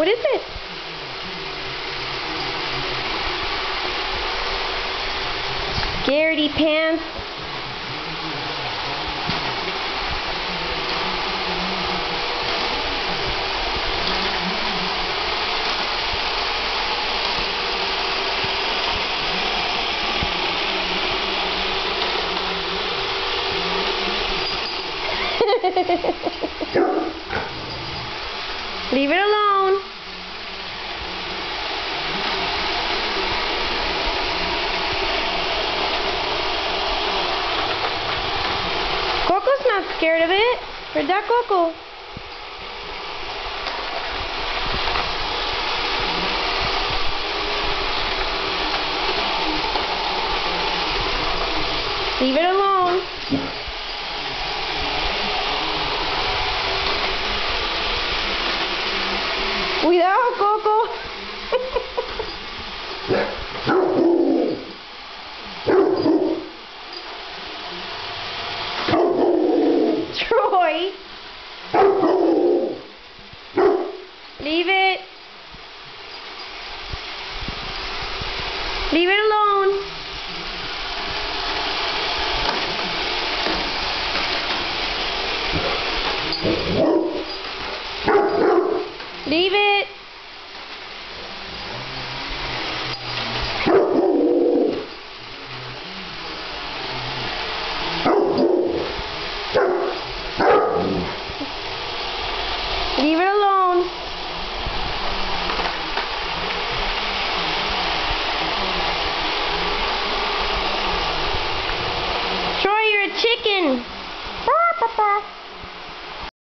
What is it? Scaredy pants. Leave it alone. Coco's not scared of it. Where's that Coco? Leave it alone. Cuidado, Coco. Troy. Leave it. Leave it alone. Leave it. Leave it alone. Troy, you're a chicken.